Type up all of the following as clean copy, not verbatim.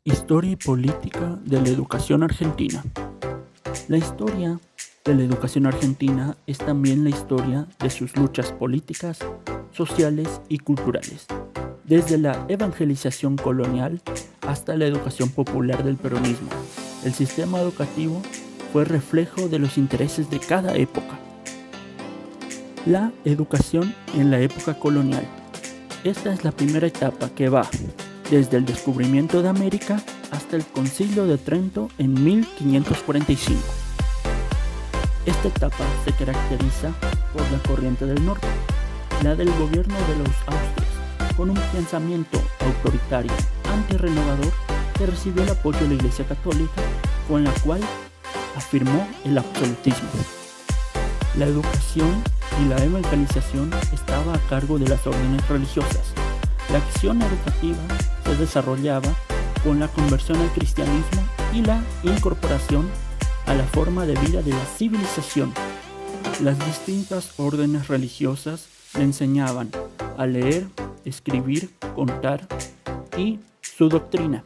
Historia y política de la educación argentina. La historia de la educación argentina es también la historia de sus luchas políticas, sociales y culturales, desde la evangelización colonial hasta la educación popular del peronismo. El sistema educativo fue reflejo de los intereses de cada época. La educación en la época colonial. Esta es la primera etapa que va desde el descubrimiento de América hasta el Concilio de Trento en 1545. Esta etapa se caracteriza por la corriente del norte, la del gobierno de los Austrias, con un pensamiento autoritario, antirrenovador, que recibió el apoyo de la Iglesia Católica, con la cual afirmó el absolutismo. La educación y la evangelización estaba a cargo de las órdenes religiosas. La acción educativa se desarrollaba con la conversión al cristianismo y la incorporación a la forma de vida de la civilización. Las distintas órdenes religiosas le enseñaban a leer, escribir, contar y su doctrina.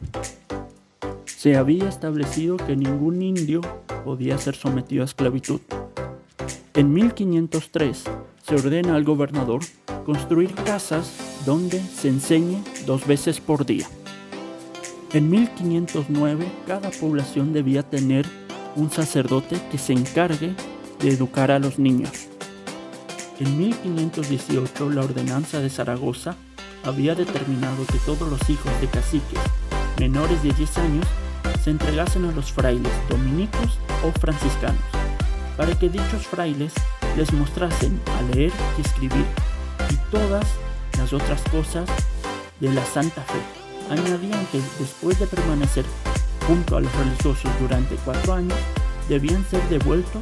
Se había establecido que ningún indio podía ser sometido a esclavitud. En 1503 se ordena al gobernador construir casas donde se enseñe 2 veces por día. En 1509 cada población debía tener un sacerdote que se encargue de educar a los niños. En 1518 la ordenanza de Zaragoza había determinado que todos los hijos de caciques menores de 10 años se entregasen a los frailes dominicos o franciscanos, para que dichos frailes les mostrasen a leer y escribir y todas las otras cosas de la Santa Fe. Añadían que después de permanecer junto a los religiosos durante 4 años, debían ser devueltos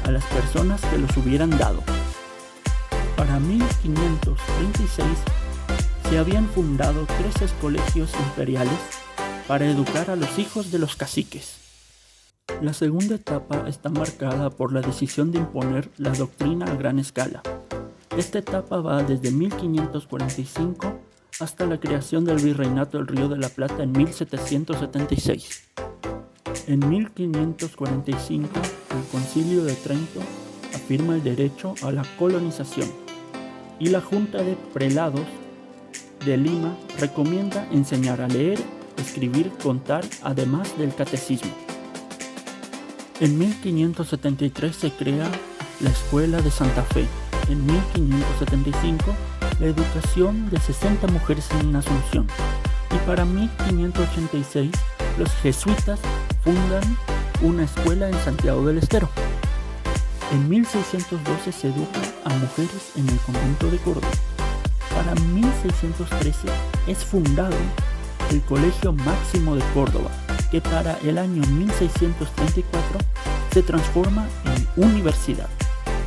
a las personas que los hubieran dado. Para 1536 se habían fundado 13 colegios imperiales para educar a los hijos de los caciques. La segunda etapa está marcada por la decisión de imponer la doctrina a gran escala. Esta etapa va desde 1545 hasta la creación del Virreinato del Río de la Plata en 1776. En 1545, el Concilio de Trento afirma el derecho a la colonización y la Junta de Prelados de Lima recomienda enseñar a leer, escribir, contar, además del catecismo. En 1573 se crea la Escuela de Santa Fe. En 1575, la educación de 60 mujeres en Asunción. Y para 1586, los jesuitas fundan una escuela en Santiago del Estero. En 1612 se educa a mujeres en el convento de Córdoba. Para 1613 es fundado el Colegio Máximo de Córdoba, que para el año 1634 se transforma en universidad.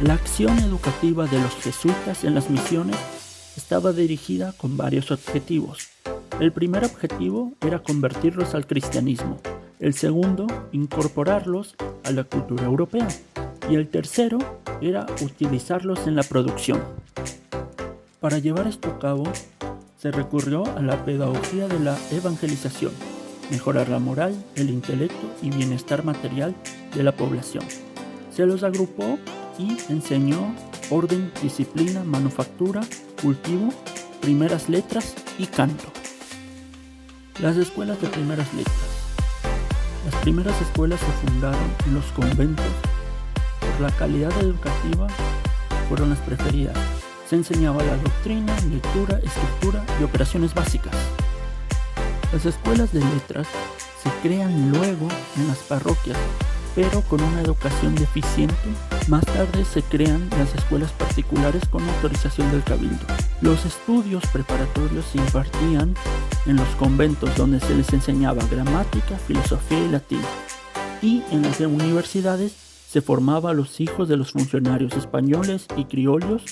La acción educativa de los jesuitas en las misiones estaba dirigida con varios objetivos. El primer objetivo era convertirlos al cristianismo, el segundo, incorporarlos a la cultura europea, y el tercero era utilizarlos en la producción. Para llevar esto a cabo, se recurrió a la pedagogía de la evangelización, mejorar la moral, el intelecto y bienestar material de la población. Se los agrupó y enseñó orden, disciplina, manufactura, cultivo, primeras letras y canto. Las escuelas de primeras letras. Las primeras escuelas se fundaron en los conventos. Por la calidad educativa fueron las preferidas. Se enseñaba la doctrina, lectura, escritura y operaciones básicas. Las escuelas de letras se crean luego en las parroquias, pero con una educación deficiente. Más tarde se crean las escuelas particulares con autorización del cabildo. Los estudios preparatorios se impartían en los conventos, donde se les enseñaba gramática, filosofía y latín. Y en las universidades se formaba a los hijos de los funcionarios españoles y criollos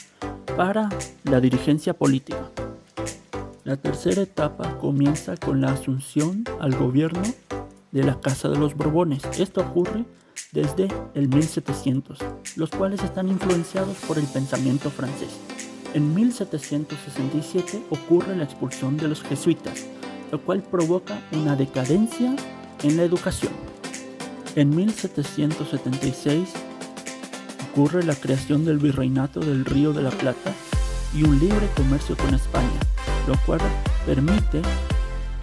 para la dirigencia política. La tercera etapa comienza con la asunción al gobierno de la Casa de los Borbones. Esto ocurre desde el 1700, los cuales están influenciados por el pensamiento francés. En 1767 ocurre la expulsión de los jesuitas, lo cual provoca una decadencia en la educación. En 1776 ocurre la creación del Virreinato del Río de la Plata y un libre comercio con España, lo cual permite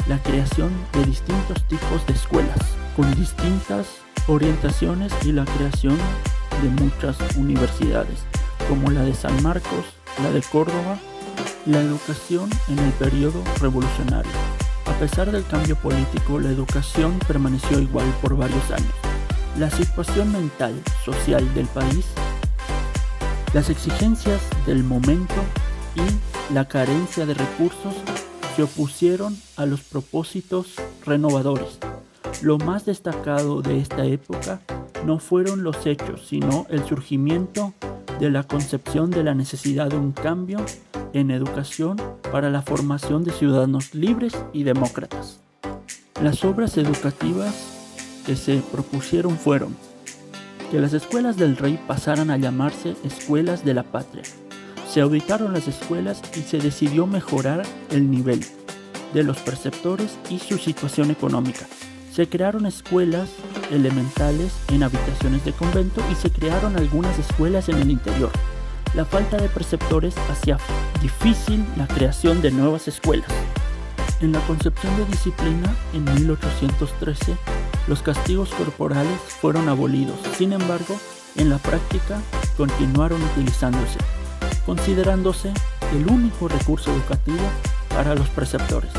la creación de distintos tipos de escuelas con distintas orientaciones y la creación de muchas universidades, como la de San Marcos, la de Córdoba. La educación en el periodo revolucionario. A pesar del cambio político, la educación permaneció igual por varios años. La situación mental, social del país, las exigencias del momento y la carencia de recursos se opusieron a los propósitos renovadores. Lo más destacado de esta época no fueron los hechos, sino el surgimiento de la concepción de la necesidad de un cambio en educación para la formación de ciudadanos libres y demócratas. Las obras educativas que se propusieron fueron que las escuelas del rey pasaran a llamarse escuelas de la patria. Se auditaron las escuelas y se decidió mejorar el nivel de los preceptores y su situación económica. Se crearon escuelas elementales en habitaciones de convento y se crearon algunas escuelas en el interior. La falta de preceptores hacía difícil la creación de nuevas escuelas. En la concepción de disciplina, en 1813, los castigos corporales fueron abolidos. Sin embargo, en la práctica continuaron utilizándose, considerándose el único recurso educativo para los preceptores.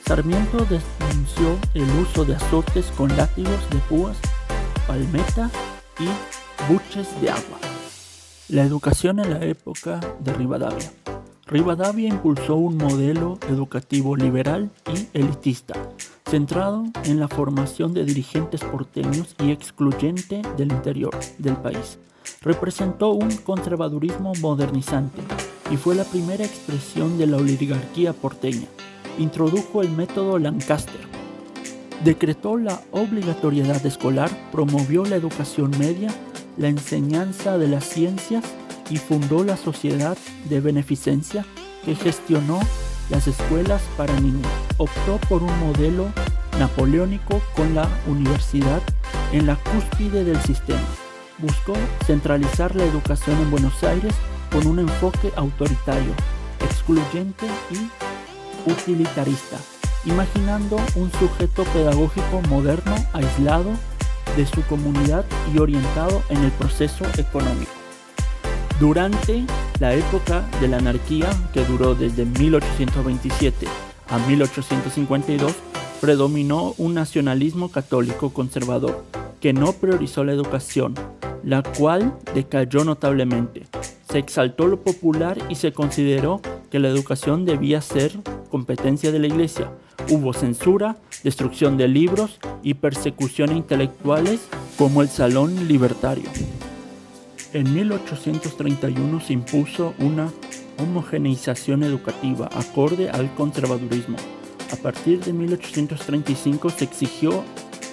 Sarmiento denunció el uso de azotes con látigos de púas, palmeta y buches de agua. La educación en la época de Rivadavia. Rivadavia impulsó un modelo educativo liberal y elitista, centrado en la formación de dirigentes porteños y excluyente del interior del país. Representó un conservadurismo modernizante y fue la primera expresión de la oligarquía porteña. Introdujo el método Lancaster. Decretó la obligatoriedad escolar, promovió la educación media, la enseñanza de las ciencias y fundó la Sociedad de Beneficencia que gestionó las escuelas para niños. Optó por un modelo napoleónico con la universidad en la cúspide del sistema. Buscó centralizar la educación en Buenos Aires con un enfoque autoritario, excluyente y utilitarista, imaginando un sujeto pedagógico moderno, aislado de su comunidad y orientado en el proceso económico. Durante la época de la anarquía, que duró desde 1827 a 1852, predominó un nacionalismo católico conservador que no priorizó la educación, la cual decayó notablemente. Se exaltó lo popular y se consideró que la educación debía ser competencia de la Iglesia. Hubo censura, destrucción de libros y persecución a intelectuales como el Salón Libertario. En 1831 se impuso una homogeneización educativa acorde al conservadurismo. A partir de 1835 se exigió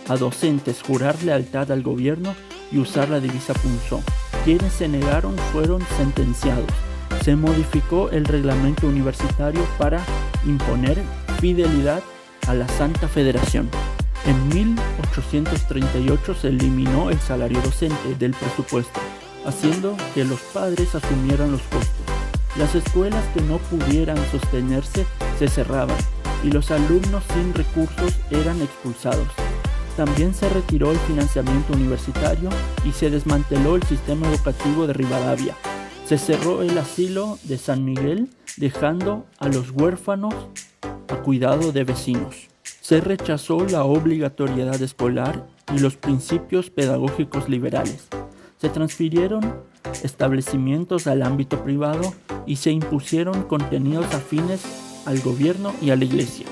a docentes jurar lealtad al gobierno y usar la divisa punzó. Quienes se negaron fueron sentenciados. Se modificó el reglamento universitario para imponer fidelidad a la Santa Federación. En 1838 se eliminó el salario docente del presupuesto, haciendo que los padres asumieran los costos. Las escuelas que no pudieran sostenerse se cerraban y los alumnos sin recursos eran expulsados. También se retiró el financiamiento universitario y se desmanteló el sistema educativo de Rivadavia. Se cerró el asilo de San Miguel, dejando a los huérfanos a cuidado de vecinos. Se rechazó la obligatoriedad escolar y los principios pedagógicos liberales. Se transfirieron establecimientos al ámbito privado y se impusieron contenidos afines al gobierno y a la Iglesia.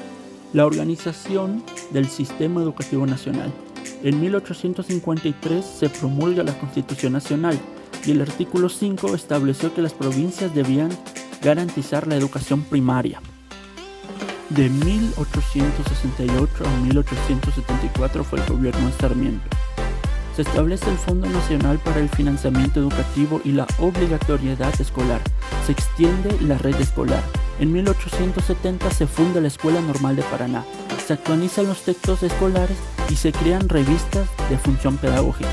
La organización del Sistema Educativo Nacional. En 1853 se promulga la Constitución Nacional y el artículo 5 estableció que las provincias debían garantizar la educación primaria. De 1868 a 1874 fue el gobierno de Sarmiento. Se establece el Fondo Nacional para el Financiamiento Educativo y la obligatoriedad escolar. Se extiende la red escolar. En 1870 se funda la Escuela Normal de Paraná, se actualizan los textos escolares y se crean revistas de función pedagógica.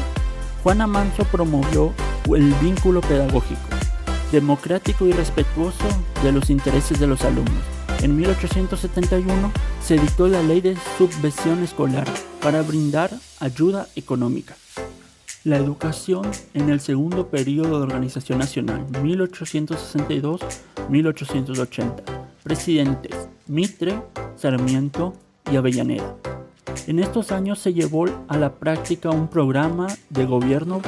Juan Amanso promovió el vínculo pedagógico, democrático y respetuoso de los intereses de los alumnos. En 1871 se dictó la Ley de Subvención Escolar para brindar ayuda económica. La educación en el segundo periodo de organización nacional, 1862-1880. Presidentes: Mitre, Sarmiento y Avellaneda. En estos años se llevó a la práctica un programa de gobierno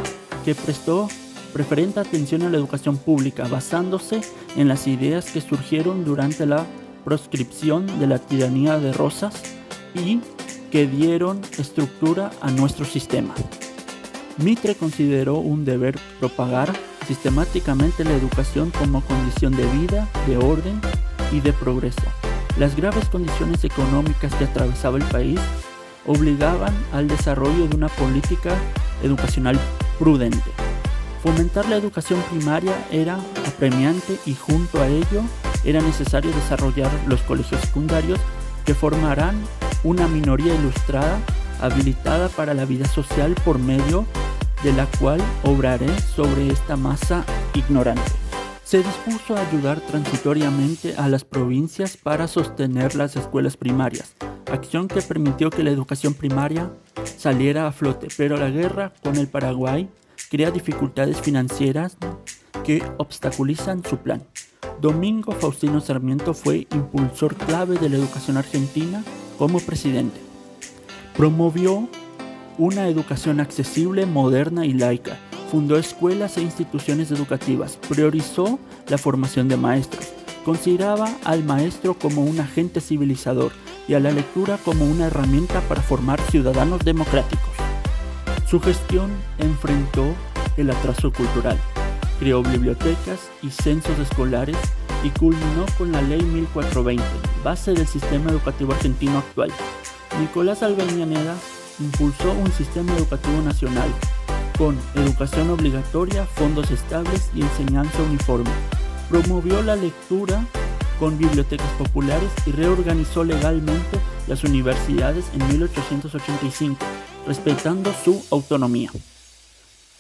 que prestó preferente atención a la educación pública, basándose en las ideas que surgieron durante la proscripción de la tiranía de Rosas y que dieron estructura a nuestro sistema. Mitre consideró un deber propagar sistemáticamente la educación como condición de vida, de orden y de progreso. Las graves condiciones económicas que atravesaba el país obligaban al desarrollo de una política educacional prudente. Fomentar la educación primaria era apremiante y junto a ello era necesario desarrollar los colegios secundarios que formarán una minoría ilustrada, habilitada para la vida social por medio de la cual obraré sobre esta masa ignorante. Se dispuso a ayudar transitoriamente a las provincias para sostener las escuelas primarias, acción que permitió que la educación primaria saliera a flote, pero la guerra con el Paraguay crea dificultades financieras que obstaculizan su plan. Domingo Faustino Sarmiento fue impulsor clave de la educación argentina como presidente. Promovió una educación accesible, moderna y laica. Fundó escuelas e instituciones educativas. Priorizó la formación de maestros. Consideraba al maestro como un agente civilizador y a la lectura como una herramienta para formar ciudadanos democráticos. Su gestión enfrentó el atraso cultural. Creó bibliotecas y censos escolares y culminó con la Ley 1420, base del sistema educativo argentino actual. Nicolás Avellaneda impulsó un sistema educativo nacional con educación obligatoria, fondos estables y enseñanza uniforme. Promovió la lectura con bibliotecas populares y reorganizó legalmente las universidades en 1885, respetando su autonomía.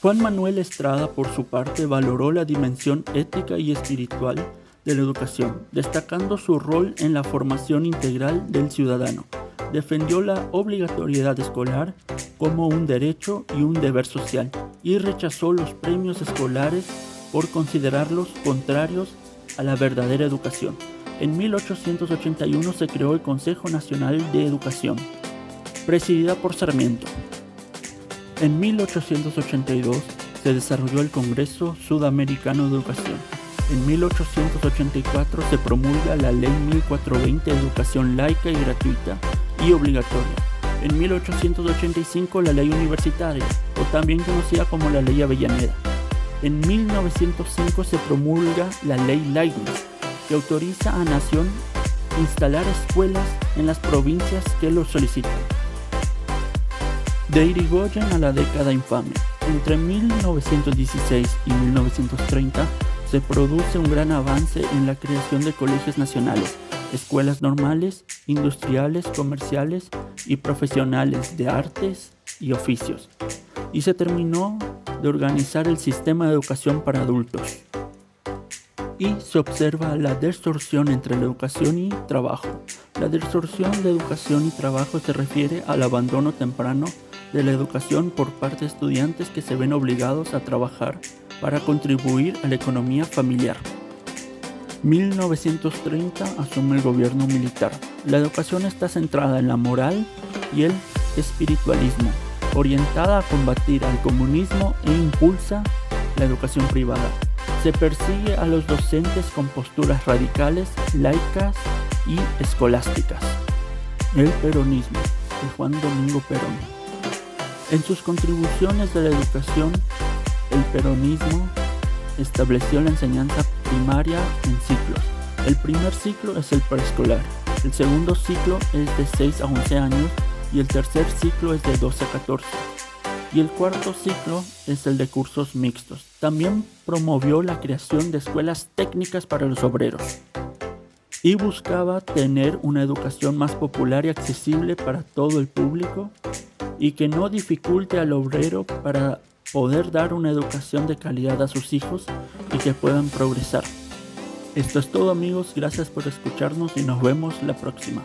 Juan Manuel Estrada, por su parte, valoró la dimensión ética y espiritual de la educación, destacando su rol en la formación integral del ciudadano. Defendió la obligatoriedad escolar como un derecho y un deber social y rechazó los premios escolares por considerarlos contrarios a la verdadera educación. En 1881 se creó el Consejo Nacional de Educación, presidida por Sarmiento. En 1882 se desarrolló el Congreso Sudamericano de Educación. En 1884 se promulga la Ley 1420 de Educación Laica y Gratuita y Obligatoria. En 1885 la Ley Universitaria, o también conocida como la Ley Avellaneda. En 1905 se promulga la Ley Leibniz, que autoriza a Nación instalar escuelas en las provincias que lo solicitan. De Irigoyen a la década infame. Entre 1916 y 1930 se produce un gran avance en la creación de colegios nacionales, escuelas normales, industriales, comerciales y profesionales de artes y oficios, y se terminó de organizar el sistema de educación para adultos. Y se observa la distorsión entre la educación y trabajo. La distorsión de educación y trabajo se refiere al abandono temprano de la educación por parte de estudiantes que se ven obligados a trabajar para contribuir a la economía familiar. 1930 asume el gobierno militar. La educación está centrada en la moral y el espiritualismo, orientada a combatir al comunismo e impulsa la educación privada. Se persigue a los docentes con posturas radicales, laicas y escolásticas. El peronismo, de Juan Domingo Perón. En sus contribuciones de la educación, el peronismo estableció la enseñanza primaria en ciclos. El primer ciclo es el preescolar, el segundo ciclo es de 6 a 11 años y el tercer ciclo es de 12 a 14. Y el cuarto ciclo es el de cursos mixtos. También promovió la creación de escuelas técnicas para los obreros. y buscaba tener una educación más popular y accesible para todo el público y que no dificulte al obrero para poder dar una educación de calidad a sus hijos y que puedan progresar. Esto es todo, amigos, gracias por escucharnos y nos vemos la próxima.